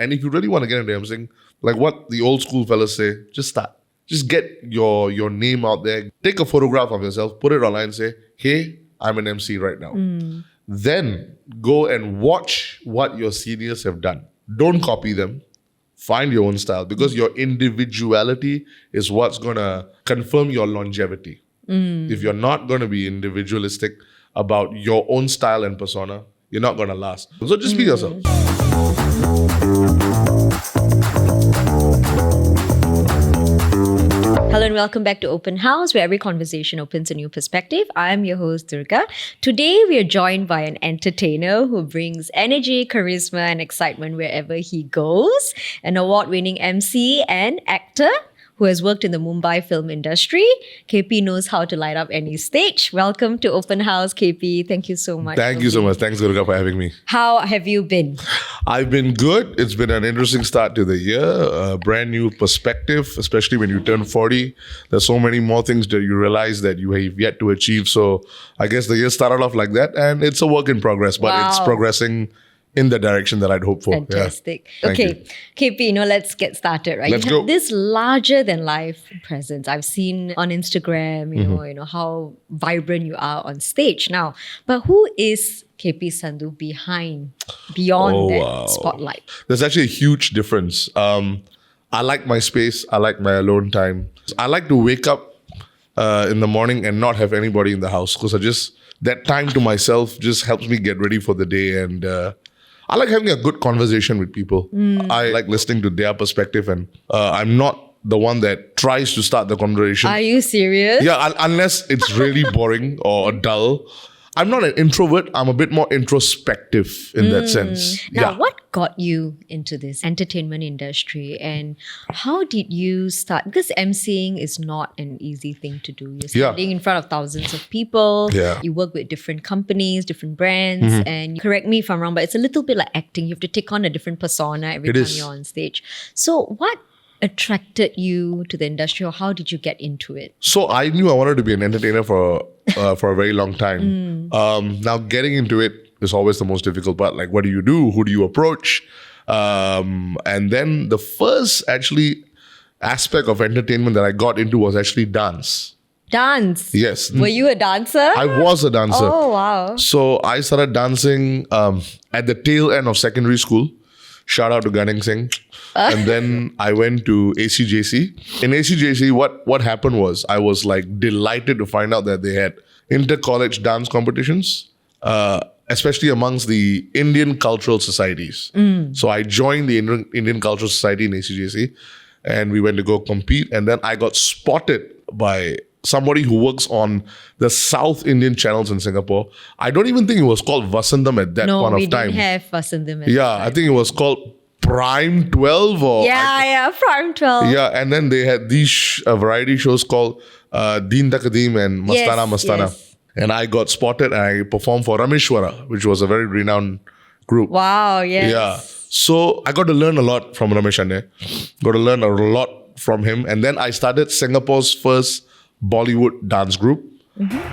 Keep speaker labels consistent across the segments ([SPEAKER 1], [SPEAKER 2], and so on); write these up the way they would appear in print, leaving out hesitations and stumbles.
[SPEAKER 1] And if you really want to get into emceeing, like what the old school fellas say, just start. Just get your name out there. Take a photograph of yourself, put it online, say, hey, I'm an MC right now. Then go and watch what your seniors have done. Don't copy them. Find your own style, because your individuality is what's going to confirm your longevity. If you're not going to be individualistic about your own style and persona, you're not going to last. So just be yourself.
[SPEAKER 2] Hello and welcome back to Open House, where every conversation opens a new perspective. I'm your host, Durga. Today, we are joined by an entertainer who brings energy, charisma, and excitement wherever he goes. An award-winning MC and actor who has worked in the Mumbai film industry. KP knows how to light up any stage. Welcome to Open House, KP. Thank you so much.
[SPEAKER 1] Thank you so much. Thanks, Durga, for having me.
[SPEAKER 2] How have you been?
[SPEAKER 1] I've been good. It's been an interesting start to the year. A brand new perspective, especially when you turn 40. There's so many more things that you realize that you have yet to achieve. So I guess the year started off like that, and it's a work in progress, but it's progressing in the direction that I'd hoped for.
[SPEAKER 2] Fantastic.
[SPEAKER 1] Yeah.
[SPEAKER 2] Okay, KP, let's get started, right?
[SPEAKER 1] Let's
[SPEAKER 2] you
[SPEAKER 1] go.
[SPEAKER 2] have this larger than life presence. I've seen on Instagram, you know how vibrant you are on stage now. But who is KP Sandhu beyond that spotlight?
[SPEAKER 1] There's actually a huge difference. I like my space. I like my alone time. I like to wake up in the morning and not have anybody in the house, because that time to myself just helps me get ready for the day. And I like having a good conversation with people. I like listening to their perspective, and I'm not the one that tries to start the conversation.
[SPEAKER 2] Are you serious?
[SPEAKER 1] Yeah, unless it's really boring or dull. I'm not an introvert. I'm a bit more introspective in that sense.
[SPEAKER 2] Now, what got you into this entertainment industry, and how did you start? Because emceeing is not an easy thing to do. You're standing in front of thousands of people. You work with different companies, different brands. And correct me if I'm wrong, but it's a little bit like acting. You have to take on a different persona every time you're on stage. So what attracted you to the industry, or how did you get into it?
[SPEAKER 1] So I knew I wanted to be an entertainer for a very long time. Now getting into it is always the most difficult part. Like, what do you do? Who do you approach? And then the first aspect of entertainment that I got into was actually dance.
[SPEAKER 2] Dance?
[SPEAKER 1] Yes.
[SPEAKER 2] Were you a dancer?
[SPEAKER 1] I was a dancer.
[SPEAKER 2] Oh, wow.
[SPEAKER 1] So I started dancing at the tail end of secondary school. Shout out to 𝙤𝙤𝙚𝙬𝙤. And then I went to ACJC. In ACJC, what happened was I was like delighted to find out that they had inter-college dance competitions, especially amongst the Indian cultural societies. So I joined the Indian Cultural Society in ACJC, and we went to go compete. And then I got spotted by somebody who works on the South Indian channels in Singapore. I don't even think it was called Vasantham at that point of time.
[SPEAKER 2] No, we didn't have Vasantham at that time.
[SPEAKER 1] I think it was called Prime 12 or...
[SPEAKER 2] Prime 12.
[SPEAKER 1] Yeah, and then they had these variety shows called Deen Takadeem and Mastana Mastana.
[SPEAKER 2] Yes.
[SPEAKER 1] And I got spotted and I performed for Rameshwara, which was a very renowned group.
[SPEAKER 2] Wow, yes.
[SPEAKER 1] Yeah. So I got to learn a lot from Ramesh Anne. Got to learn a lot from him. And then I started Singapore's first Bollywood dance group.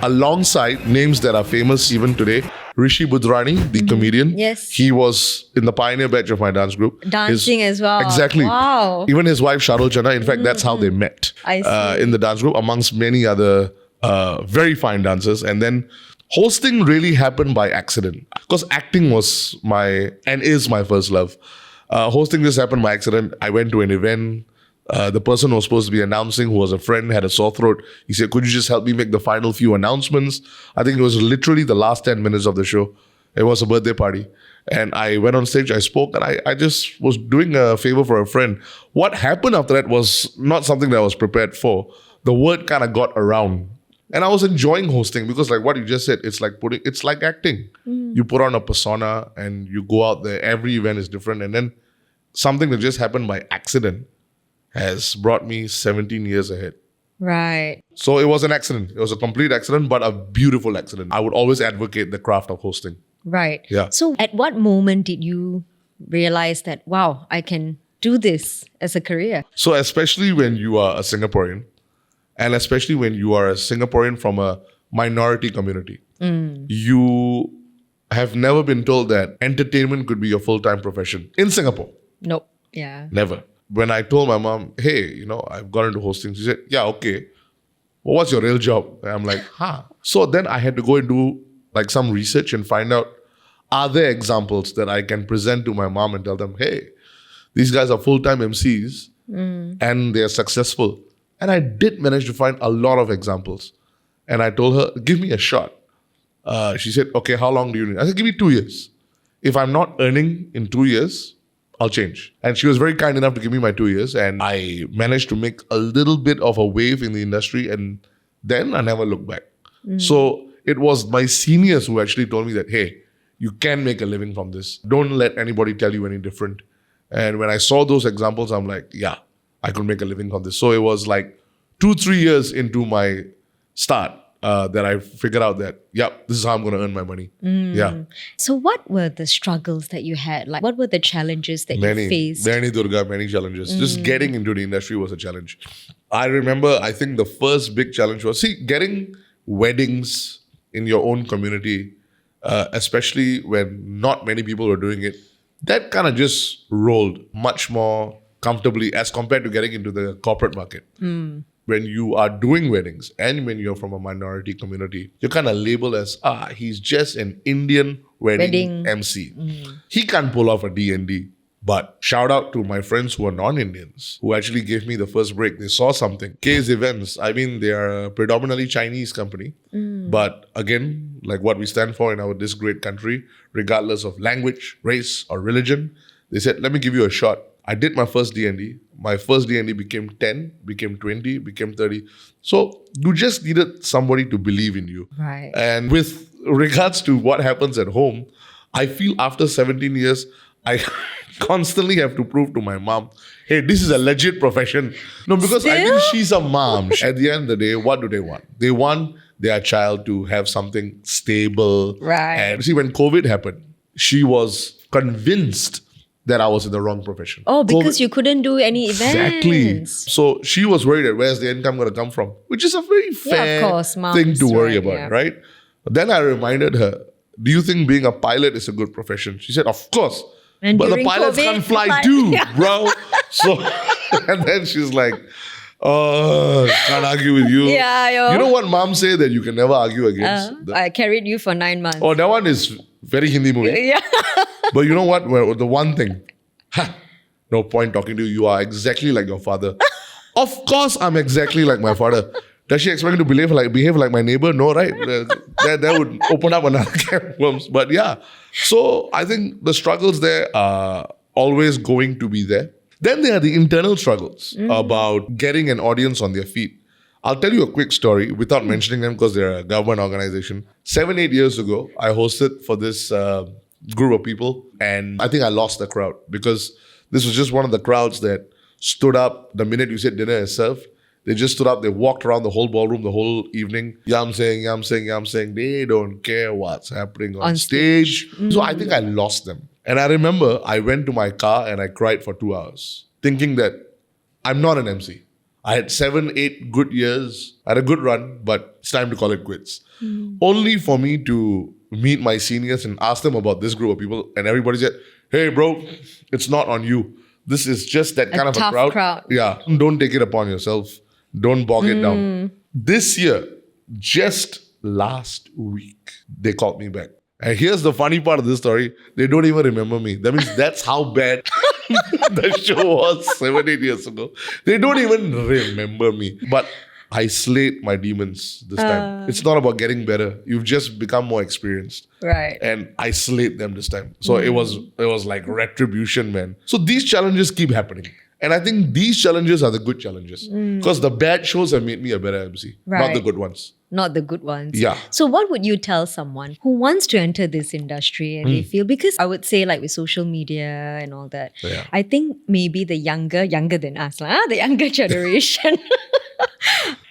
[SPEAKER 1] Alongside names that are famous even today. Rishi Budrani, the comedian.
[SPEAKER 2] Yes.
[SPEAKER 1] He was in the pioneer batch of my dance group.
[SPEAKER 2] Dancing as well.
[SPEAKER 1] Exactly.
[SPEAKER 2] Wow.
[SPEAKER 1] Even his wife, 𝙩𝙤𝙚𝙧𝙚, in fact, that's how they met in the dance group, amongst many other very fine dancers. And then hosting really happened by accident, because acting was is my first love. Hosting just happened by accident. I went to an event. The person who was supposed to be announcing, who was a friend, had a sore throat. He said, could you just help me make the final few announcements? I think it was literally the last 10 minutes of the show. It was a birthday party. And I went on stage, I spoke, and I just was doing a favor for a friend. What happened after that was not something that I was prepared for. The word kind of got around. And I was enjoying hosting, because like what you just said, it's like acting. You put on a persona and you go out there. Every event is different. And then something that just happened by accident has brought me 17 years ahead.
[SPEAKER 2] Right.
[SPEAKER 1] So it was an accident. It was a complete accident, but a beautiful accident. I would always advocate the craft of hosting.
[SPEAKER 2] Right.
[SPEAKER 1] Yeah.
[SPEAKER 2] So at what moment did you realize that, wow, I can do this as a career?
[SPEAKER 1] So especially when you are a Singaporean, and especially when you are a Singaporean from a minority community, you have never been told that entertainment could be a full-time profession in Singapore.
[SPEAKER 2] Nope. Yeah.
[SPEAKER 1] Never. When I told my mom, hey, I've got into hosting, she said, yeah, okay. Well, what's your real job? And I'm like, huh. So then I had to go and do like some research and find out, are there examples that I can present to my mom and tell them, hey, these guys are full-time MCs and they're successful. And I did manage to find a lot of examples. And I told her, give me a shot. She said, okay, how long do you need? I said, give me 2 years. If I'm not earning in 2 years, I'll change. And she was very kind enough to give me my 2 years. And I managed to make a little bit of a wave in the industry. And then I never looked back. So it was my seniors who actually told me that, hey, you can make a living from this. Don't let anybody tell you any different. And when I saw those examples, I'm like, yeah, I could make a living from this. So it was like 2-3 years into my start that I figured out that, yeah, this is how I'm going to earn my money. Yeah.
[SPEAKER 2] So what were the struggles that you had? Like, what were the challenges that you faced?
[SPEAKER 1] Many, Durga, many challenges. Just getting into the industry was a challenge. I remember, I think the first big challenge was, getting weddings in your own community, especially when not many people were doing it, that kind of just rolled much more comfortably as compared to getting into the corporate market. When you are doing weddings and when you're from a minority community, you're kind of labeled as, he's just an Indian wedding MC. He can't pull off a D&D. But shout out to my friends who are non-Indians, who actually gave me the first break. They saw something. K's Events, I mean, they are a predominantly Chinese company. But again, like what we stand for in this great country, regardless of language, race, or religion, they said, let me give you a shot. I did my first D&D. My first D&D became 10, became 20, became 30. So you just needed somebody to believe in you.
[SPEAKER 2] Right.
[SPEAKER 1] And with regards to what happens at home, I feel after 17 years, I constantly have to prove to my mom, hey, this is a legit profession. No, because I think she's a mom. At the end of the day, what do they want? They want their child to have something stable.
[SPEAKER 2] Right.
[SPEAKER 1] And see, when COVID happened, she was convinced that I was in the wrong profession.
[SPEAKER 2] Oh, because you couldn't do any events.
[SPEAKER 1] Exactly. So she was worried that where's the income going to come from? Which is a very fair thing to worry about, right? But then I reminded her, do you think being a pilot is a good profession? She said, of course.
[SPEAKER 2] And
[SPEAKER 1] but the pilots can't fly too, bro. So, and then she's like, can't argue with you.
[SPEAKER 2] Yeah,
[SPEAKER 1] You know what mom say that you can never argue against?
[SPEAKER 2] I carried you for 9 months.
[SPEAKER 1] Oh, that one is very Hindi movie.
[SPEAKER 2] Yeah.
[SPEAKER 1] But you know what? Well, the one thing, no point talking to you. You are exactly like your father. Of course, I'm exactly like my father. Does she expect me to behave like my neighbor? No, right? That would open up another can of worms. But yeah, so I think the struggles there are always going to be there. Then there are the internal struggles about getting an audience on their feet. I'll tell you a quick story without mentioning them because they're a government organization. 7-8 years ago, I hosted for this group of people, and I think I lost the crowd because this was just one of the crowds that stood up the minute you said dinner is served. They just stood up, they walked around the whole ballroom the whole evening. Yam saying. They don't care what's happening on stage. So I think I lost them. And I remember I went to my car and I cried for 2 hours, thinking that I'm not an MC. I had 7-8 good years, I had a good run, but it's time to call it quits. Only for me to meet my seniors and ask them about this group of people, and everybody said, hey bro, it's not on you. This is just that kind of a crowd. Yeah, don't take it upon yourself. Don't bog it down. This year, just last week, they called me back. And here's the funny part of this story. They don't even remember me. That means that's how bad the show was 7-8 years ago. They don't even remember me. But I slayed my demons this time. It's not about getting better. You've just become more experienced.
[SPEAKER 2] Right.
[SPEAKER 1] And I slayed them this time. So it was like retribution, man. So these challenges keep happening. And I think these challenges are the good challenges. Because the bad shows have made me a better MC.
[SPEAKER 2] Right.
[SPEAKER 1] Not the good ones.
[SPEAKER 2] Not the good ones.
[SPEAKER 1] Yeah.
[SPEAKER 2] So what would you tell someone who wants to enter this industry and they feel, because I would say like with social media and all that, I think maybe the younger than us, the younger generation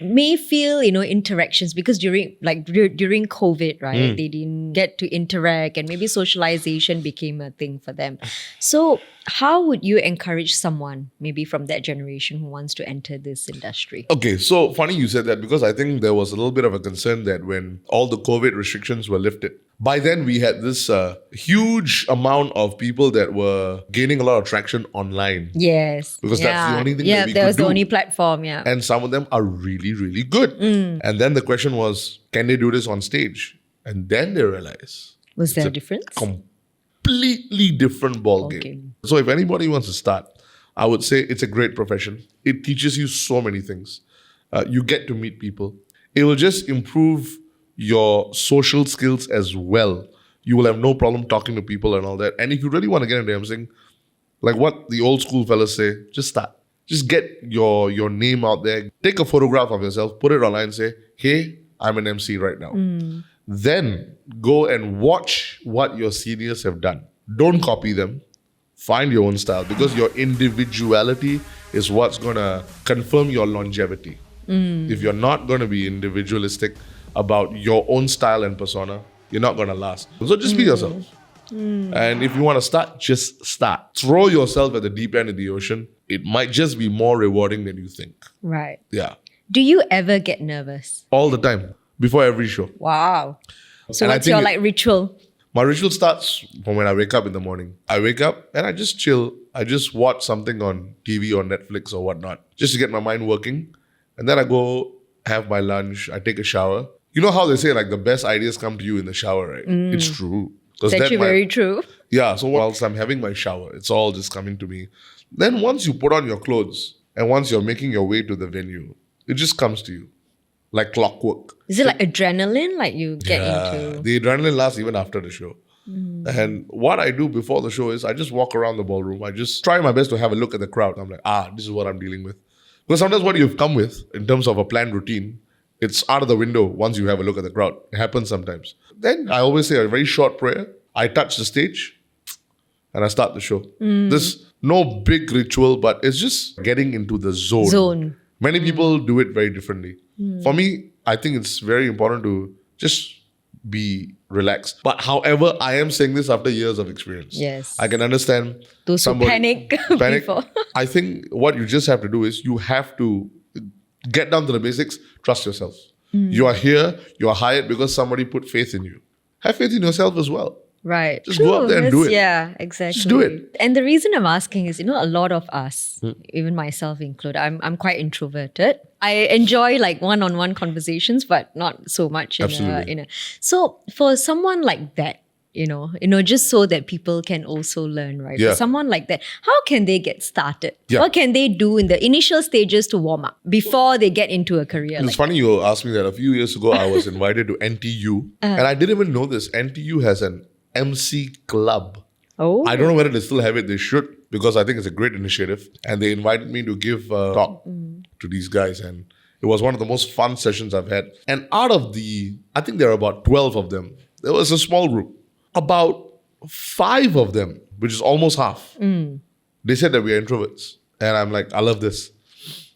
[SPEAKER 2] may feel, interactions, because during COVID, right, they didn't get to interact and maybe socialization became a thing for them. So how would you encourage someone maybe from that generation who wants to enter this industry?
[SPEAKER 1] Okay, so funny you said that, because I think there was a little bit of a concern that when all the COVID restrictions were lifted, By then, we had this huge amount of people that were gaining a lot of traction online.
[SPEAKER 2] Yes.
[SPEAKER 1] Because that's the only thing that we could do.
[SPEAKER 2] Yeah, that was the only platform,
[SPEAKER 1] And some of them are really, really good. And then the question was, can they do this on stage? And then they realized.
[SPEAKER 2] Was there a difference?
[SPEAKER 1] Completely different ball game. So if anybody wants to start, I would say it's a great profession. It teaches you so many things. You get to meet people. It will just improve your social skills as well. You will have no problem talking to people and all that. And if you really want to get into emceeing, like what the old school fellas say, just start. Just get your name out there. Take a photograph of yourself, put it online and say, hey, I'm an MC right now. Then go and watch what your seniors have done. Don't copy them. Find your own style, because your individuality is what's going to confirm your longevity. If you're not going to be individualistic about your own style and persona, you're not going to last. So just be yourself. And if you want to start, just start. Throw yourself at the deep end of the ocean. It might just be more rewarding than you think.
[SPEAKER 2] Right.
[SPEAKER 1] Yeah.
[SPEAKER 2] Do you ever get nervous?
[SPEAKER 1] All the time. Before every show.
[SPEAKER 2] Wow. So what's your ritual?
[SPEAKER 1] My ritual starts from when I wake up in the morning. I wake up and I just chill. I just watch something on TV or Netflix or whatnot, just to get my mind working. And then I go have my lunch. I take a shower. You know how they say like the best ideas come to you in the shower, right? It's true.
[SPEAKER 2] It's actually very true.
[SPEAKER 1] Yeah. So whilst I'm having my shower, it's all just coming to me. Then once you put on your clothes and once you're making your way to the venue, it just comes to you. Like clockwork.
[SPEAKER 2] Is it like adrenaline? Like you get into...
[SPEAKER 1] The adrenaline lasts even after the show. And what I do before the show is I just walk around the ballroom. I just try my best to have a look at the crowd. I'm like, this is what I'm dealing with. Because sometimes what you've come with in terms of a planned routine, it's out of the window once you have a look at the crowd. It happens sometimes. Then I always say a very short prayer. I touch the stage and I start the show. There's no big ritual, but it's just getting into the zone. Many people do it very differently. For me, I think it's very important to just be relaxed. But however, I am saying this after years of experience.
[SPEAKER 2] Yes.
[SPEAKER 1] I can understand
[SPEAKER 2] those who panic. Before.
[SPEAKER 1] I think what you just have to do is you have to get down to the basics. Trust yourself. You are here. You are hired because somebody put faith in you. Have faith in yourself as well.
[SPEAKER 2] Right.
[SPEAKER 1] Just go out there and do it.
[SPEAKER 2] Yeah, exactly.
[SPEAKER 1] Just do it.
[SPEAKER 2] And the reason I'm asking is, a lot of us, even myself included, I'm quite introverted. I enjoy like one-on-one conversations, but not so much in a. So for someone like that, just so that people can also learn, right?
[SPEAKER 1] Yeah.
[SPEAKER 2] For someone like that, how can they get started?
[SPEAKER 1] Yeah.
[SPEAKER 2] What can they do in the initial stages to warm up before they get into a career?
[SPEAKER 1] It's funny you asked me that. A few years ago, I was invited to NTU. And I didn't even know this. NTU has an MC club.
[SPEAKER 2] Oh.
[SPEAKER 1] I don't know whether they still have it. They should, because I think it's a great initiative. And they invited me to give a talk to these guys. And it was one of the most fun sessions I've had. And out of I think there are about 12 of them. There was a small group. About 5 of them, which is almost half, they said that we are introverts. And I'm like, I love this.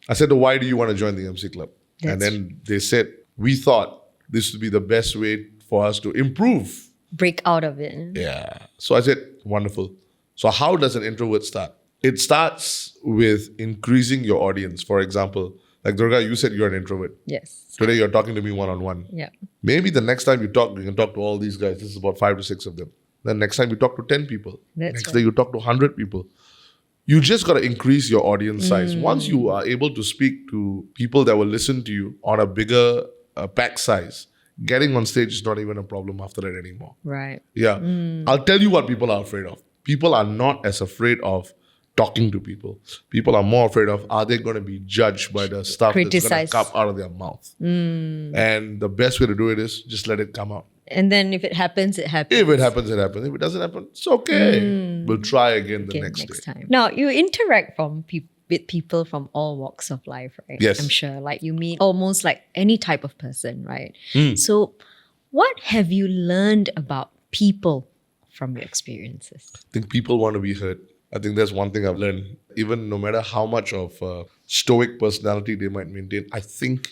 [SPEAKER 1] I said, why do you want to join the MC club? And then they said, we thought this would be the best way for us to improve.
[SPEAKER 2] Break out of it.
[SPEAKER 1] Yeah. So I said, wonderful. So how does an introvert start? It starts with increasing your audience. For example, like Durga, you said you're an introvert.
[SPEAKER 2] Yes.
[SPEAKER 1] Today you're talking to me one-on-one.
[SPEAKER 2] Yeah.
[SPEAKER 1] Maybe the next time you talk, you can talk to all these guys. This is about 5 to 6 of them. Then next time you talk to 10 people. Next day you talk to 100 people. You just got to increase your audience size. Once you are able to speak to people that will listen to you on a bigger pack size, getting on stage is not even a problem after that anymore.
[SPEAKER 2] Right.
[SPEAKER 1] Yeah. I'll tell you what people are afraid of. People are not as afraid of talking to people. People are more afraid of, are they going to be judged by the stuff that's going to come out of their mouth? And the best way to do it is just let it come out.
[SPEAKER 2] And then if it happens, it happens.
[SPEAKER 1] If it happens, it happens. If it doesn't happen, it's okay. We'll try again the next day.
[SPEAKER 2] Time. Now, you interact with people from all walks of life, right?
[SPEAKER 1] Yes.
[SPEAKER 2] I'm sure. Like you meet almost like any type of person, right? So what have you learned about people from your experiences?
[SPEAKER 1] I think people want to be heard. I think that's one thing I've learned. Even no matter how much of a stoic personality they might maintain, I think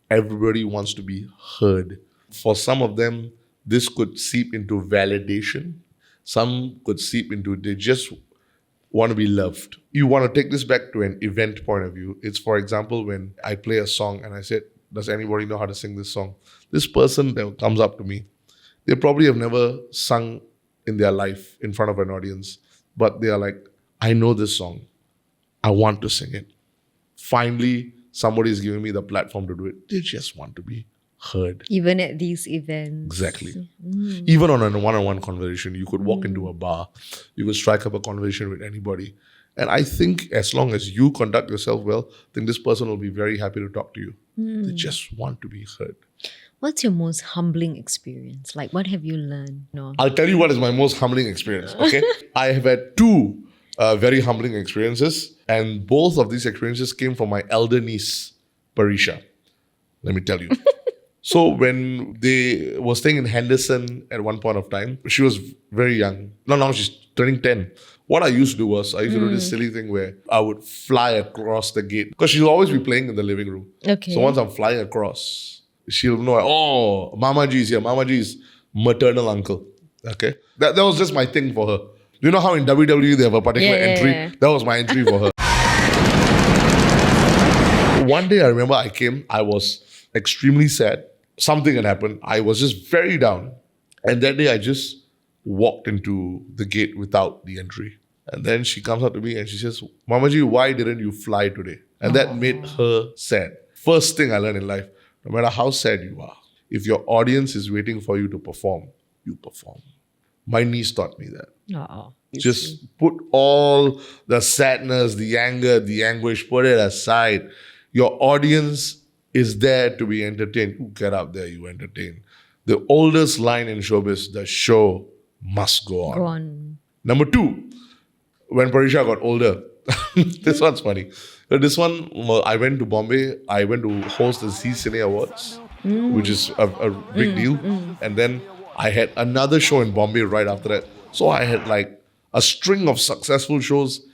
[SPEAKER 1] everybody wants to be heard. For some of them, this could seep into validation. Some could seep into they just want to be loved. You want to take this back to an event point of view. It's, for example, when I play a song and I said, does anybody know how to sing this song? This person that comes up to me, They probably have never sung in their life in front of an audience, but they are like, I know this song. I want to sing it. Finally, somebody is giving me the platform to do it. They just want to be heard.
[SPEAKER 2] Even at these events.
[SPEAKER 1] Exactly. Even on a one-on-one conversation, you could walk into a bar, you could strike up a conversation with anybody. And I think as long as you conduct yourself well, then this person will be very happy to talk to you. They just want to be heard.
[SPEAKER 2] What's your most humbling experience? Like, what have you learned? No.
[SPEAKER 1] I'll tell you what is my most humbling experience, okay? I have had two very humbling experiences, and both of these experiences came from my elder niece, Parisha. Let me tell you. So when they were staying in Henderson at one point of time, she was very young. Now she's turning 10. What I used to do was, I used to do this silly thing where I would fly across the gate. Because she'll always be playing in the living room.
[SPEAKER 2] Okay.
[SPEAKER 1] So once I'm flying across, she'll know, oh, Mama G is here. Mama G is maternal uncle. Okay. That was just my thing for her. You know how in WWE they have a particular entry? Yeah. That was my entry for her. One day I remember I came, I was extremely sad. Something had happened. I was just very down. And that day I just walked into the gate without the entry. And then she comes up to me and she says, Mama Ji, why didn't you fly today? And that made her sad. First thing I learned in life, no matter how sad you are, if your audience is waiting for you to perform, you perform. My niece taught me that. Just put all the sadness, the anger, the anguish, put it aside. Your audience is there to be entertained. You get up there, you entertain. The oldest line in showbiz, the show must go on.
[SPEAKER 2] Go on.
[SPEAKER 1] Number two, when Parisha got older, this one's funny. This one, I went to Bombay. I went to host the 𝙒𝙗 Awards, which is a big deal. And then I had another show in Bombay right after that. So I had like a string of successful shows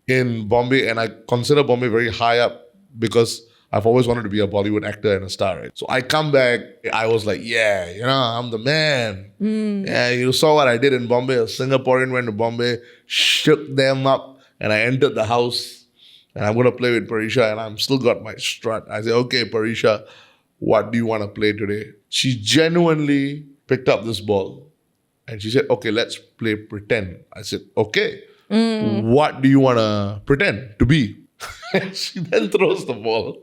[SPEAKER 1] in Bombay, and I consider Bombay very high up because I've always wanted to be a Bollywood actor and a star, right? So I come back, I was like, yeah, I'm the man. Yeah, you saw what I did in Bombay. A Singaporean went to Bombay, shook them up, and I entered the house, and I'm going to play with Parisha, and I'm still got my strut. I said, okay, Parisha, what do you want to play today? She genuinely picked up this ball, and she said, okay, let's play pretend. I said, okay, what do you want to pretend to be? She then throws the ball.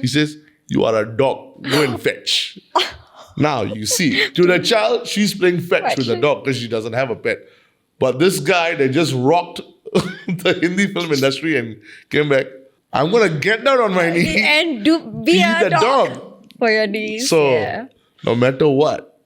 [SPEAKER 1] She says, you are a dog, go and fetch. Now, you see, to the child, she's playing fetch with the dog because she doesn't have a pet. But this guy, they just rocked the Hindi film industry and came back, I'm going to get down on my knee
[SPEAKER 2] and be a dog for your niece.
[SPEAKER 1] So, no matter what,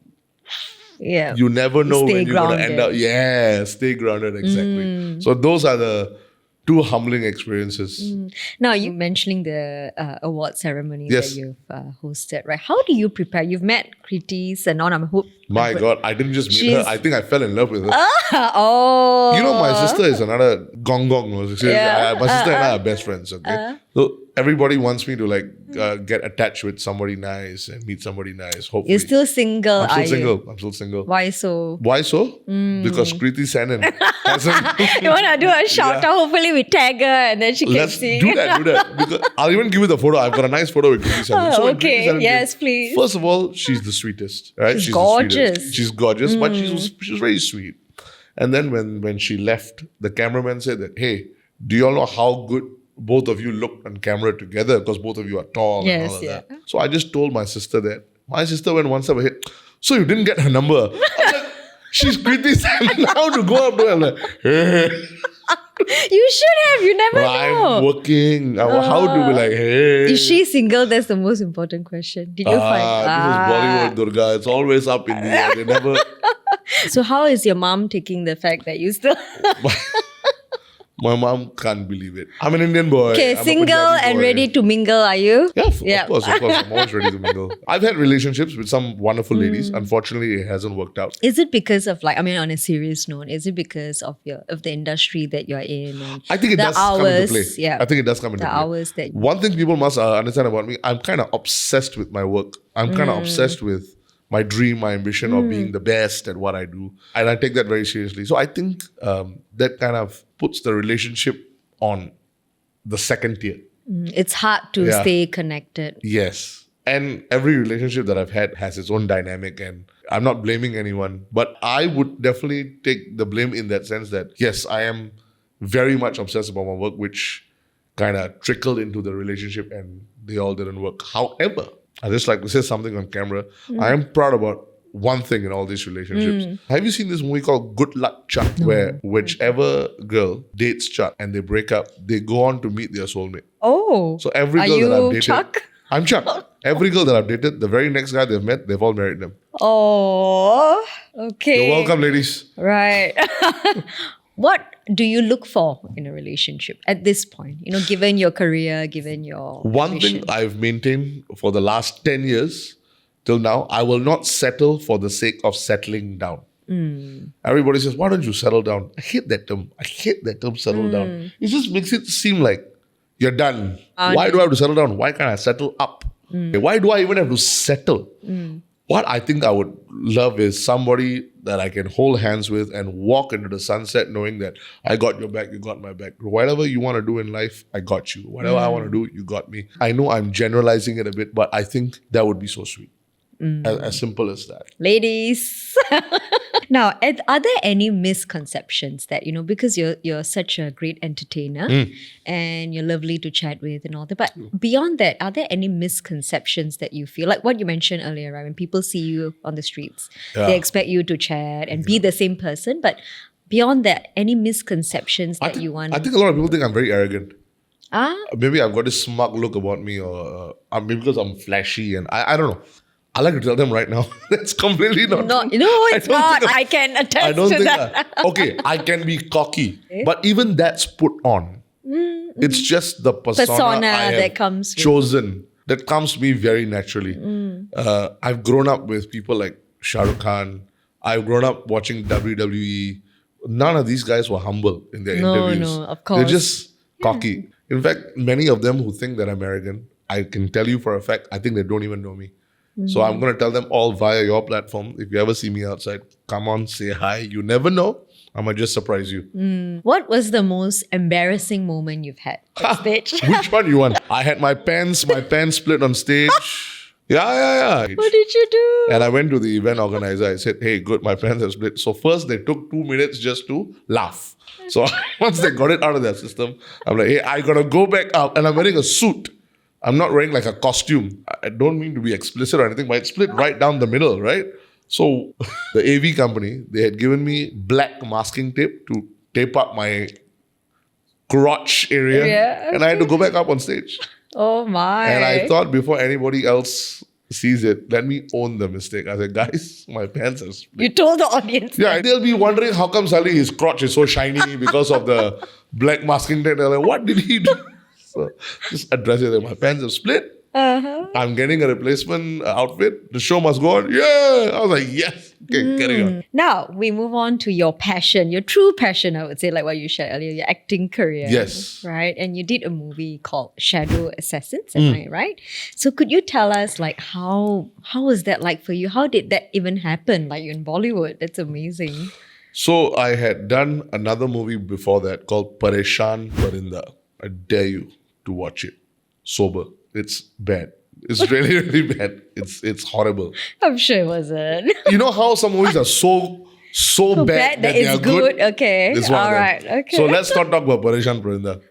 [SPEAKER 1] you never know when you're going to end up. Yeah, stay grounded, exactly. So those are the two humbling experiences.
[SPEAKER 2] Now, you mentioning the award ceremony that you've hosted, right? How do you prepare? You've met Kriti, Sanon,
[SPEAKER 1] My God, I didn't just meet her. I think I fell in love with her.
[SPEAKER 2] Oh.
[SPEAKER 1] You know, my sister is another gong. My sister and I are best friends, okay? So everybody wants me to get attached with somebody nice and meet somebody nice, hopefully.
[SPEAKER 2] You're still single,
[SPEAKER 1] I'm still single.
[SPEAKER 2] Why so?
[SPEAKER 1] Because Kriti Sanon hasn't...
[SPEAKER 2] You want to do a shout out, hopefully we tag her and then she can sing.
[SPEAKER 1] Do that. Because I'll even give you the photo. I've got a nice photo with Kriti Sanon. So
[SPEAKER 2] okay, yes, please.
[SPEAKER 1] First of all, she's the sweetest, right?
[SPEAKER 2] She's gorgeous.
[SPEAKER 1] She's gorgeous, but she was very sweet. And then when she left, the cameraman said that, hey, do you all know how good both of you look on camera together? Because both of you are tall and all of that. So I just told my sister that. My sister went one step ahead. So you didn't get her number? I'm like, she's Kriti Sanon. Now to go up to her, I'm like, hey.
[SPEAKER 2] You should have. You never know.
[SPEAKER 1] I'm working. How to be like, hey.
[SPEAKER 2] Is she single? That's the most important question. Did you find?
[SPEAKER 1] This is Bollywood, Durga. It's always up in the air. They never...
[SPEAKER 2] So how is your mom taking the fact that you still...
[SPEAKER 1] My mom can't believe it. I'm an Indian boy.
[SPEAKER 2] Okay, single and ready to mingle, are you?
[SPEAKER 1] Yeah, of course. I'm always ready to mingle. I've had relationships with some wonderful ladies. Unfortunately, it hasn't worked out.
[SPEAKER 2] Is it because of on a serious note, is it because of the industry that you're in? And
[SPEAKER 1] I think it does come into play.
[SPEAKER 2] Yeah.
[SPEAKER 1] I think it does come into play.
[SPEAKER 2] The hours that...
[SPEAKER 1] One thing people must understand about me, I'm kind of obsessed with my work. I'm kind of obsessed with my dream, my ambition of being the best at what I do. And I take that very seriously. So I think that kind of puts the relationship on the second tier.
[SPEAKER 2] It's hard to stay connected.
[SPEAKER 1] Yes. And every relationship that I've had has its own dynamic, and I'm not blaming anyone. But I would definitely take the blame in that sense that, yes, I am very much obsessed about my work, which kind of trickled into the relationship and they all didn't work. However, I just like to say something on camera. I am proud about one thing in all these relationships. Have you seen this movie called Good Luck Chuck, where whichever girl dates Chuck and they break up, they go on to meet their soulmate?
[SPEAKER 2] Oh.
[SPEAKER 1] So every
[SPEAKER 2] Are
[SPEAKER 1] girl that I've
[SPEAKER 2] you
[SPEAKER 1] dated,
[SPEAKER 2] Chuck?
[SPEAKER 1] I'm Chuck. Every girl that I've dated, the very next guy they've met, they've all married them.
[SPEAKER 2] Oh, okay.
[SPEAKER 1] You're welcome, ladies.
[SPEAKER 2] Right. What do you look for in a relationship at this point? You know, given your career, given your
[SPEAKER 1] One
[SPEAKER 2] ambition.
[SPEAKER 1] thing I've maintained for the last 10 years till now, I will not settle for the sake of settling down. Everybody says, why don't you settle down? I hate that term. I hate that term, settle down. It just makes it seem like you're done. Why do I have to settle down? Why can't I settle up? Why do I even have to settle? What I think I would love is somebody that I can hold hands with and walk into the sunset knowing that I got your back, you got my back. Whatever you want to do in life, I got you. Whatever I want to do, you got me. I know I'm generalizing it a bit, but I think that would be so sweet. As simple as that.
[SPEAKER 2] Ladies. Now, are there any misconceptions that, you know, because you're such a great entertainer and you're lovely to chat with and all that, but beyond that, are there any misconceptions that you feel, like what you mentioned earlier, right? When people see you on the streets, they expect you to chat and be the same person, but beyond that, any misconceptions that you want?
[SPEAKER 1] I think a lot of people think I'm very arrogant.
[SPEAKER 2] Ah?
[SPEAKER 1] Maybe I've got this smug look about me, or maybe because I'm flashy, and I don't know. I like to tell them right now, that's completely not true.
[SPEAKER 2] No, it's not. I can attest to that.
[SPEAKER 1] Okay, I can be cocky, but even that's put on. It's just the persona I have
[SPEAKER 2] that comes
[SPEAKER 1] chosen. That comes to me very naturally. I've grown up with people like Shah Rukh Khan. I've grown up watching WWE. None of these guys were humble in their interviews.
[SPEAKER 2] No, of course.
[SPEAKER 1] They're just cocky. In fact, many of them who think that I'm arrogant, I can tell you for a fact, I think they don't even know me. So I'm going to tell them all via your platform. If you ever see me outside, come on, say hi. You never know. I might just surprise you.
[SPEAKER 2] What was the most embarrassing moment you've had on stage?
[SPEAKER 1] Which one you want? I had my pants split on stage. Yeah.
[SPEAKER 2] What did you do?
[SPEAKER 1] And I went to the event organizer. I said, hey, good, my pants have split. So first they took 2 minutes just to laugh. So once they got it out of their system, I'm like, hey, I got to go back up. And I'm wearing a suit. I'm not wearing like a costume. I don't mean to be explicit or anything, but it split right down the middle, right? So the AV company, they had given me black masking tape to tape up my crotch area. And I had to go back up on stage.
[SPEAKER 2] Oh my.
[SPEAKER 1] And I thought before anybody else sees it, let me own the mistake. I said, guys, my pants are split.
[SPEAKER 2] You told the audience.
[SPEAKER 1] Yeah, they'll be wondering how come suddenly his crotch is so shiny because of the black masking tape. They're like, what did he do? So just address it. My pants have split. I'm getting a replacement outfit. The show must go on. Yeah. I was like, yes. Okay, carry on.
[SPEAKER 2] Now, we move on to your passion, your true passion, I would say, like what you shared earlier, your acting career.
[SPEAKER 1] Yes.
[SPEAKER 2] Right? And you did a movie called Shadow Assassins, am I right? So could you tell us, like, how was that like for you? How did that even happen, like in Bollywood? That's amazing.
[SPEAKER 1] So I had done another movie before that called Pareshan Parinda. I dare you to watch it. Sober. It's bad. It's really, really bad. It's horrible.
[SPEAKER 2] I'm sure it wasn't.
[SPEAKER 1] You know how some movies are so bad that they are good?
[SPEAKER 2] Okay.
[SPEAKER 1] This one
[SPEAKER 2] all
[SPEAKER 1] of them.
[SPEAKER 2] right. Okay.
[SPEAKER 1] So let's not talk about Pareshan Parinda.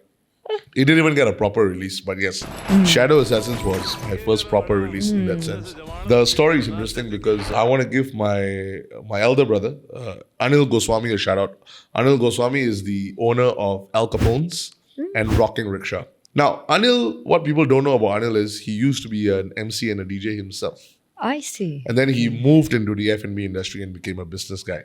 [SPEAKER 1] It didn't even get a proper release, but yes, Shadow Assassins was my first proper release in that sense. The story is interesting because I want to give my elder brother, Anil Goswami, a shout out. Anil Goswami is the owner of Al Capone's and Rocking Rickshaw. Now, Anil, what people don't know about Anil is he used to be an MC and a DJ himself.
[SPEAKER 2] I see.
[SPEAKER 1] And then he moved into the F&B industry and became a business guy.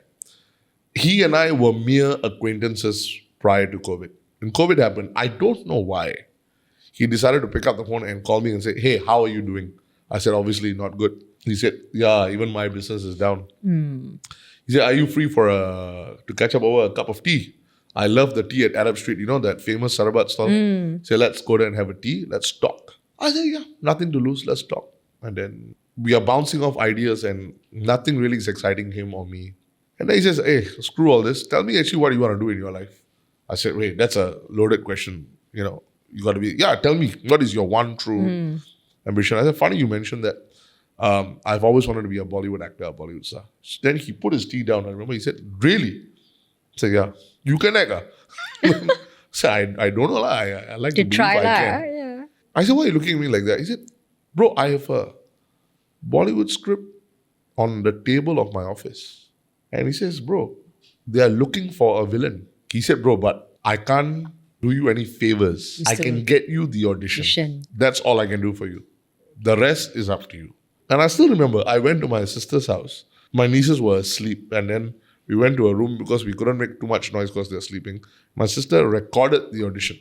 [SPEAKER 1] He and I were mere acquaintances prior to COVID. When COVID happened, I don't know why. He decided to pick up the phone and call me and say, hey, how are you doing? I said, obviously not good. He said, yeah, even my business is down. He said, are you free to catch up over a cup of tea? I love the tea at Arab Street. You know that famous Sarabat stall? Say, let's go there and have a tea. Let's talk. I said, yeah, nothing to lose. Let's talk. And then we are bouncing off ideas and nothing really is exciting him or me. And then he says, hey, screw all this. Tell me actually what you want to do in your life. I said, wait, that's a loaded question. You know, you got to be, tell me, what is your one true ambition. I said, funny you mentioned that. I've always wanted to be a Bollywood actor, a Bollywood star. Then he put his tea down. I remember he said, really? I said, yeah. You can act. So I don't know. I like to
[SPEAKER 2] try
[SPEAKER 1] believe I can.
[SPEAKER 2] Yeah.
[SPEAKER 1] I said, why are you looking at me like that? He said, bro, I have a Bollywood script on the table of my office. And he says, bro, they are looking for a villain. He said, bro, but I can't do you any favors. I can get you the audition. That's all I can do for you. The rest is up to you. And I still remember, I went to my sister's house. My nieces were asleep. And then we went to a room because we couldn't make too much noise because they were sleeping. My sister recorded the audition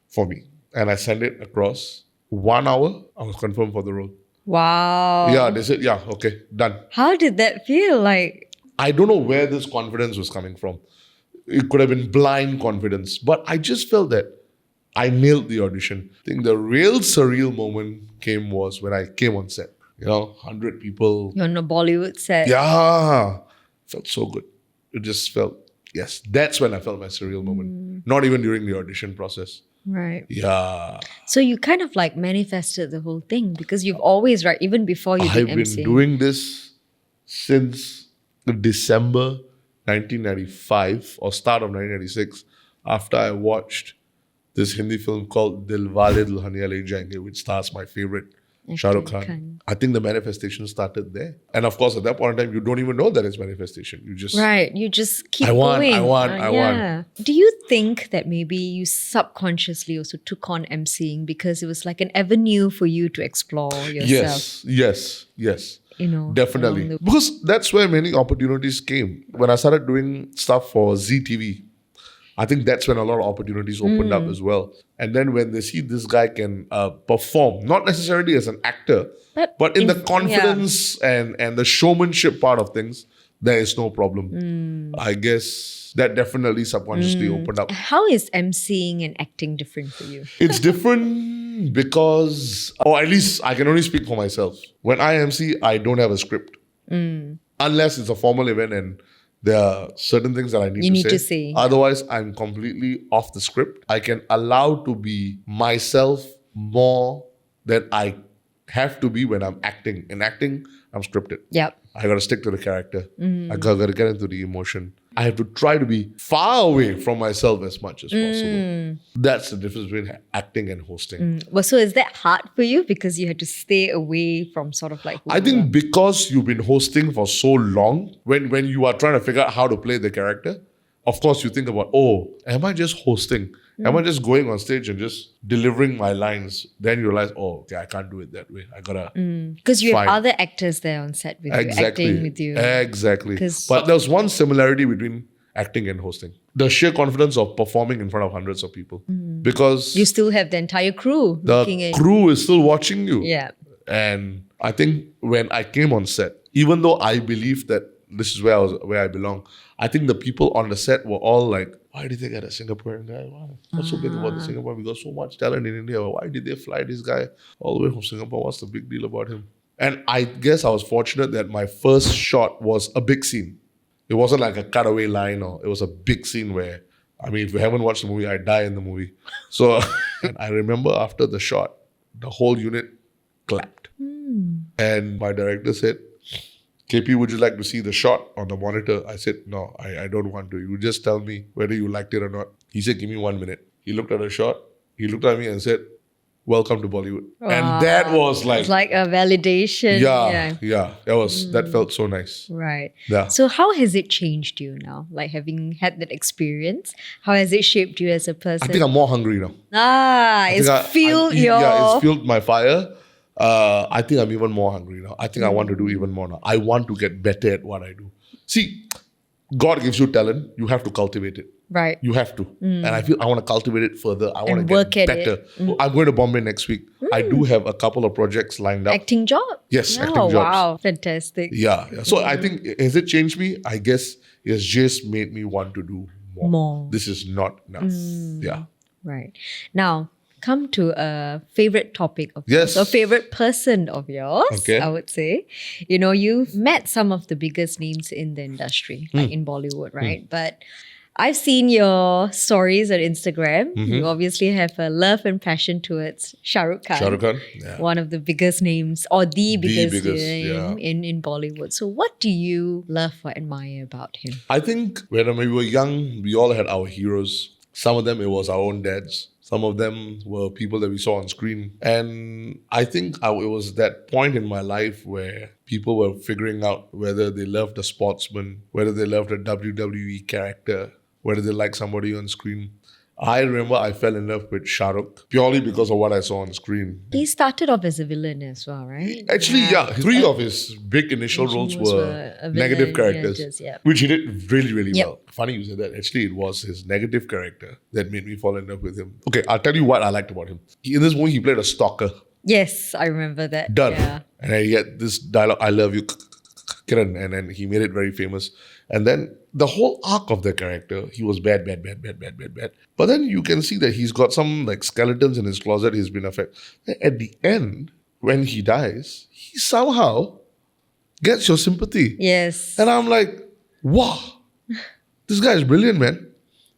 [SPEAKER 1] for me. And I sent it across. 1 hour, I was confirmed for the role.
[SPEAKER 2] Wow.
[SPEAKER 1] Yeah, they said, yeah, okay, done.
[SPEAKER 2] How did that feel like?
[SPEAKER 1] I don't know where this confidence was coming from. It could have been blind confidence. But I just felt that I nailed the audition. I think the real surreal moment was when I came on set. 100 people.
[SPEAKER 2] You're on a Bollywood set.
[SPEAKER 1] Yeah. Felt so good. It just felt, yes, that's when I felt my surreal moment. Not even during the audition process.
[SPEAKER 2] Right.
[SPEAKER 1] Yeah.
[SPEAKER 2] So you kind of like manifested the whole thing because you've always, right, even before you did
[SPEAKER 1] I've
[SPEAKER 2] emceeing.
[SPEAKER 1] been doing this since December 1995 or start of 1996 after I watched this Hindi film called 𝙩𝙠𝙗𝙧𝙚, which stars my favorite Shah Rukh Khan. I think the manifestation started there. And of course, at that point in time, you don't even know that it's manifestation. You just...
[SPEAKER 2] Right. You just keep going.
[SPEAKER 1] I want.
[SPEAKER 2] Do you think that maybe you subconsciously also took on emceeing because it was like an avenue for you to explore yourself?
[SPEAKER 1] Yes. Definitely. Because that's where many opportunities came. When I started doing stuff for Zee TV, I think that's when a lot of opportunities opened up as well. And then when they see this guy can perform, not necessarily as an actor, but in the confidence and the showmanship part of things, there is no problem. I guess that definitely subconsciously opened up.
[SPEAKER 2] How is emceeing and acting different for you?
[SPEAKER 1] It's different because, or at least I can only speak for myself. When I MC, I don't have a script. Unless it's a formal event and there are certain things that I need to say. Otherwise, I'm completely off the script. I can allow to be myself more than I have to be when I'm acting. In acting, I'm scripted.
[SPEAKER 2] Yep.
[SPEAKER 1] I got to stick to the character. I got to get into the emotion. I have to try to be far away from myself as much as possible. That's the difference between acting and hosting.
[SPEAKER 2] Well, so is that hard for you because you had to stay away from sort of like...
[SPEAKER 1] I think because you've been hosting for so long, when you are trying to figure out how to play the character, of course you think about, am I just hosting? Am I just going on stage and just delivering my lines? Then you realize, okay, I can't do it that way. I gotta...
[SPEAKER 2] Because you have other actors there on set with you, acting with you.
[SPEAKER 1] Exactly. But there's one similarity between acting and hosting. The sheer confidence of performing in front of hundreds of people. Because...
[SPEAKER 2] you still have the entire crew looking at you.
[SPEAKER 1] The crew is still watching you.
[SPEAKER 2] Yeah.
[SPEAKER 1] And I think when I came on set, even though I believed that this is where I belong, I think the people on the set were all like, why did they get a Singaporean guy? What's so big about the Singapore? We got so much talent in India. Why did they fly this guy all the way from Singapore? What's the big deal about him? And I guess I was fortunate that my first shot was a big scene. It wasn't like a cutaway line, or it was a big scene where, if you haven't watched the movie, I die in the movie. So I remember after the shot, the whole unit clapped. And my director said, KP, would you like to see the shot on the monitor? I said, no, I don't want to. You just tell me whether you liked it or not. He said, give me 1 minute. He looked at the shot. He looked at me and said, welcome to Bollywood. Wow. And that was like...
[SPEAKER 2] it's like a validation.
[SPEAKER 1] Yeah. That felt so nice.
[SPEAKER 2] Right.
[SPEAKER 1] Yeah.
[SPEAKER 2] So how has it changed you now? Like having had that experience, how has it shaped you as a person?
[SPEAKER 1] I think I'm more hungry now.
[SPEAKER 2] It's
[SPEAKER 1] fueled my fire. I think I'm even more hungry now. I think I want to do even more now. I want to get better at what I do. See, God gives you talent. You have to cultivate it.
[SPEAKER 2] Right.
[SPEAKER 1] You have to. And I feel I want to cultivate it further. I want to get better. I'm going to Bombay next week. I do have a couple of projects lined up.
[SPEAKER 2] Acting job?
[SPEAKER 1] Yes, acting jobs.
[SPEAKER 2] Wow. Fantastic.
[SPEAKER 1] Yeah. So I think, has it changed me? I guess it has just made me want to do more. This is not enough. Yeah.
[SPEAKER 2] Right. Now, come to a favorite topic of
[SPEAKER 1] yours,
[SPEAKER 2] a favorite person of yours, I would say. You've met some of the biggest names in the industry, like in Bollywood, right? But I've seen your stories on Instagram. You obviously have a love and passion towards Shah Rukh Khan.
[SPEAKER 1] Shah Rukh Khan, yeah.
[SPEAKER 2] One of the biggest names, or the biggest
[SPEAKER 1] yeah.
[SPEAKER 2] name in Bollywood. So what do you love or admire about him?
[SPEAKER 1] I think when we were young, we all had our heroes. Some of them, it was our own dads. Some of them were people that we saw on screen. And I think it was that point in my life where people were figuring out whether they loved a sportsman, whether they loved a WWE character, whether they liked somebody on screen. I remember I fell in love with Shah Rukh purely because of what I saw on screen.
[SPEAKER 2] He started off as a villain as well, right?
[SPEAKER 1] Actually, yeah. 3 of his big initial roles were negative characters, which he did really, really well. Funny you said that. Actually, it was his negative character that made me fall in love with him. Okay, I'll tell you what I liked about him. In this movie, he played a stalker.
[SPEAKER 2] Yes, I remember that.
[SPEAKER 1] Done.
[SPEAKER 2] Yeah.
[SPEAKER 1] And he had this dialogue, I love you, Kiran. And then he made it very famous. And then the whole arc of the character, he was bad. But then you can see that he's got some like skeletons in his closet he's been affected. At the end, when he dies, he somehow gets your sympathy.
[SPEAKER 2] Yes.
[SPEAKER 1] And I'm like, wow, this guy is brilliant, man.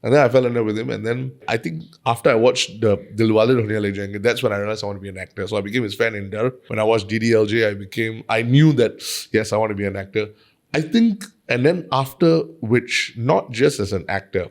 [SPEAKER 1] And then I fell in love with him. And then I think after I watched the �12𝙧𝙚𝙧𝙚 𝙬𝙝𝙬𝙧𝙗, that's when I realized I want to be an actor. So I became his fan in 𝙬𝙠. When I watched DDLJ, I knew that, yes, I want to be an actor. I think, and then after which, not just as an actor,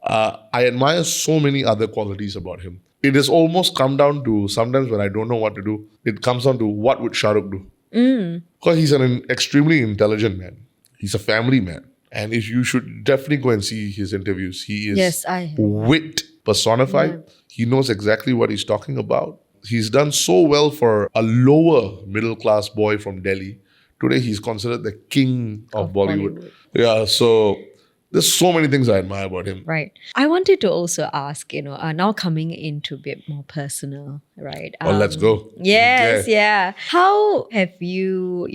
[SPEAKER 1] I admire so many other qualities about him. It has almost come down to, sometimes when I don't know what to do, it comes down to what would Shah Rukh do? Because he's an extremely intelligent man. He's a family man. And if you should definitely go and see his interviews. He is wit personified. Yeah. He knows exactly what he's talking about. He's done so well for a lower middle class boy from Delhi. Today, he's considered the king of Bollywood. Yeah, so there's so many things I admire about him.
[SPEAKER 2] Right. I wanted to also ask, now coming into a bit more personal, right?
[SPEAKER 1] Let's go.
[SPEAKER 2] Yes, yeah. How have you,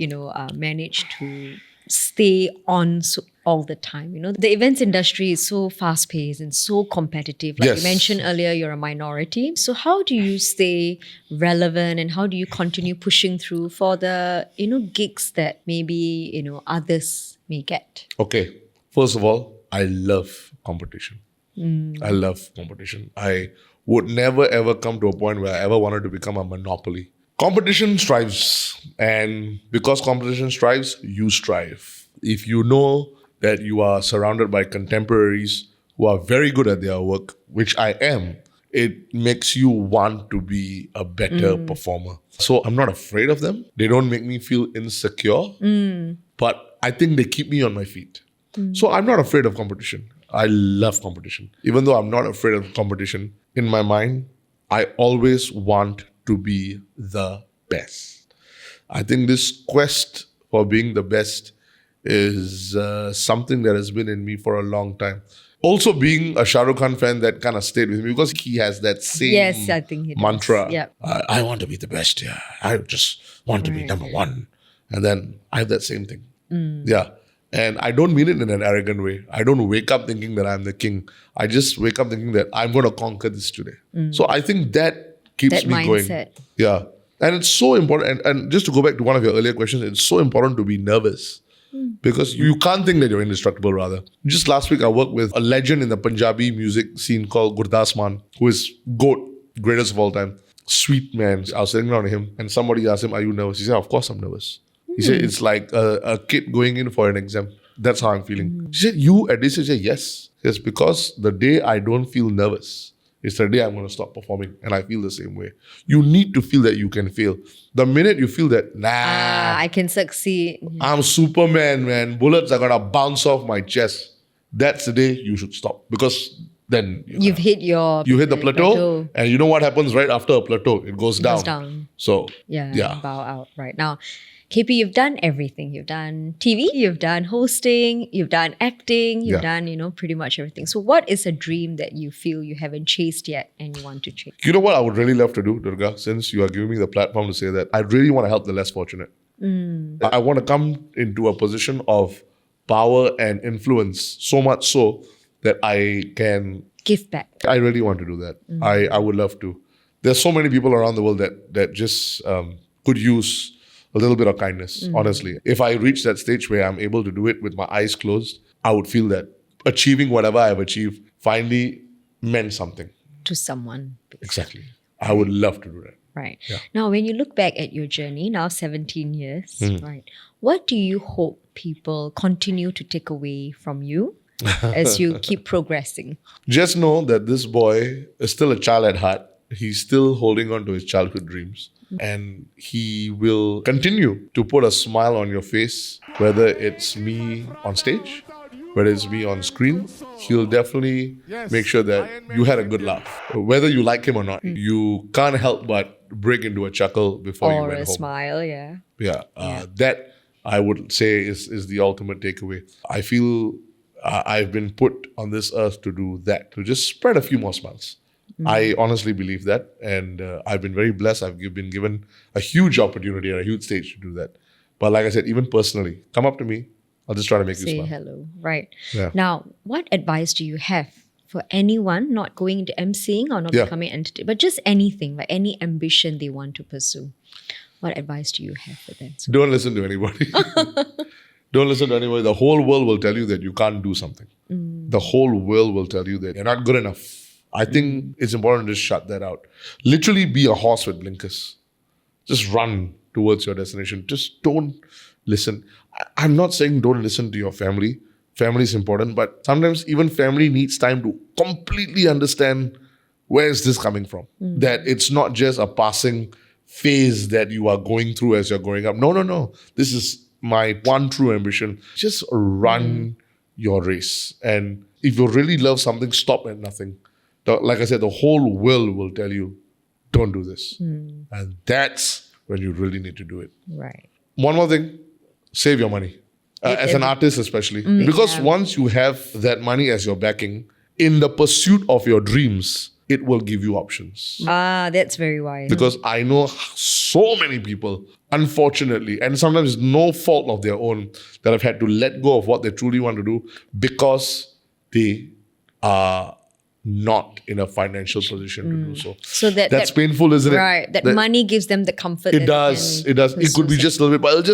[SPEAKER 2] managed to stay on all the time? The events industry is so fast-paced and so competitive. Like you mentioned earlier, you're a minority. So how do you stay relevant and how do you continue pushing through for the, gigs that maybe, others may get?
[SPEAKER 1] Okay. First of all, I love competition. I love competition. I would never ever come to a point where I ever wanted to become a monopoly. Competition strives. And because competition strives, you strive. If you know that you are surrounded by contemporaries who are very good at their work, which I am, it makes you want to be a better performer. So I'm not afraid of them. They don't make me feel insecure, but I think they keep me on my feet. So I'm not afraid of competition. I love competition. Even though I'm not afraid of competition, in my mind, I always want to be the best. I think this quest for being the best is something that has been in me for a long time. Also being a Shah Rukh Khan fan, that kind of stayed with me because he has that same
[SPEAKER 2] I think he
[SPEAKER 1] mantra.
[SPEAKER 2] Yep.
[SPEAKER 1] I want to be the best. Yeah, I just want to be number one. And then I have that same thing. Yeah. And I don't mean it in an arrogant way. I don't wake up thinking that I'm the king. I just wake up thinking that I'm going to conquer this today. So I think that keeps me
[SPEAKER 2] mindset.
[SPEAKER 1] Going. Yeah. And it's so important. And just to go back to one of your earlier questions, it's so important to be nervous. Because you can't think that you're indestructible, rather. Just last week, I worked with a legend in the Punjabi music scene called Gurdas Mann, who is GOAT, greatest of all time. Sweet man. I was sitting around him and somebody asked him, are you nervous? He said, of course I'm nervous. He said, it's like a kid going in for an exam. That's how I'm feeling. He said, you at this age? He said, yes. Yes, because the day I don't feel nervous, it's the day I'm going to stop performing. And I feel the same way. You need to feel that you can fail. The minute you feel that,
[SPEAKER 2] I can succeed.
[SPEAKER 1] I'm Superman, man. Bullets are going to bounce off my chest. That's the day you should stop. Because then
[SPEAKER 2] you've hit
[SPEAKER 1] the plateau. And you know what happens right after a plateau? It goes down. So,
[SPEAKER 2] bow out right now. KP, you've done everything. You've done TV, you've done hosting, you've done acting, you've done, pretty much everything. So what is a dream that you feel you haven't chased yet and you want to chase?
[SPEAKER 1] You know what I would really love to do, Durga, since you are giving me the platform to say that, I really want to help the less fortunate. I want to come into a position of power and influence, so much so that I can
[SPEAKER 2] give back.
[SPEAKER 1] I really want to do that. I would love to. There's so many people around the world that just could use a little bit of kindness, honestly. If I reach that stage where I'm able to do it with my eyes closed, I would feel that achieving whatever I've achieved finally meant something.
[SPEAKER 2] To someone.
[SPEAKER 1] Exactly. I would love to do that.
[SPEAKER 2] Right.
[SPEAKER 1] Yeah.
[SPEAKER 2] Now, when you look back at your journey, now 17 years, right? What do you hope people continue to take away from you as you keep progressing?
[SPEAKER 1] Just know that this boy is still a child at heart. He's still holding on to his childhood dreams. And he will continue to put a smile on your face, whether it's me on stage, whether it's me on screen. He'll definitely make sure that you had a good laugh. Whether you like him or not, you can't help but break into a chuckle before you went home.
[SPEAKER 2] Or a smile, yeah.
[SPEAKER 1] That I would say is the ultimate takeaway. I feel I've been put on this earth to do that, to just spread a few more smiles. I honestly believe that, and I've been very blessed. I've been given a huge opportunity and a huge stage to do that. But like I said, even personally, come up to me. I'll just try to make you smile.
[SPEAKER 2] Say hello, right?
[SPEAKER 1] Yeah.
[SPEAKER 2] Now, what advice do you have for anyone not going into emceeing or not becoming entertainer, but just anything, like any ambition they want to pursue? What advice do you have for them? So,
[SPEAKER 1] don't listen to anybody. Don't listen to anybody. The whole world will tell you that you can't do something. The whole world will tell you that you're not good enough. I think it's important to just shut that out. Literally be a horse with blinkers. Just run towards your destination. Just don't listen. I'm not saying don't listen to your family. Family is important, but sometimes even family needs time to completely understand where is this coming from. That it's not just a passing phase that you are going through as you're growing up. No. This is my one true ambition. Just run your race. And if you really love something, stop at nothing. Like I said, the whole world will tell you, don't do this. And that's when you really need to do it.
[SPEAKER 2] right.
[SPEAKER 1] One more thing, save your money. As an artist especially. Because once you have that money as your backing, in the pursuit of your dreams, it will give you options.
[SPEAKER 2] That's very wise.
[SPEAKER 1] Because I know so many people, unfortunately, and sometimes no fault of their own, that have had to let go of what they truly want to do because they are not in a financial position to do so.
[SPEAKER 2] So
[SPEAKER 1] that's painful, isn't it?
[SPEAKER 2] Right. That money gives them the comfort.
[SPEAKER 1] It does. It could be just a little bit, but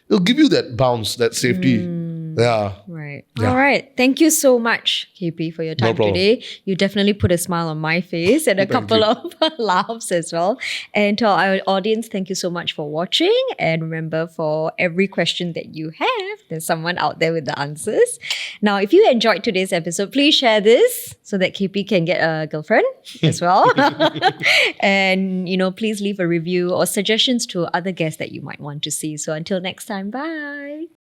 [SPEAKER 1] it'll give you that bounce, that safety. Yeah.
[SPEAKER 2] Right.
[SPEAKER 1] Yeah.
[SPEAKER 2] All right. Thank you so much, KP, for your time today. You definitely put a smile on my face and a couple of laughs as well. And to our audience, thank you so much for watching. And remember, for every question that you have, there's someone out there with the answers. Now, if you enjoyed today's episode, please share this so that KP can get a girlfriend as well. And, please leave a review or suggestions to other guests that you might want to see. So until next time, bye.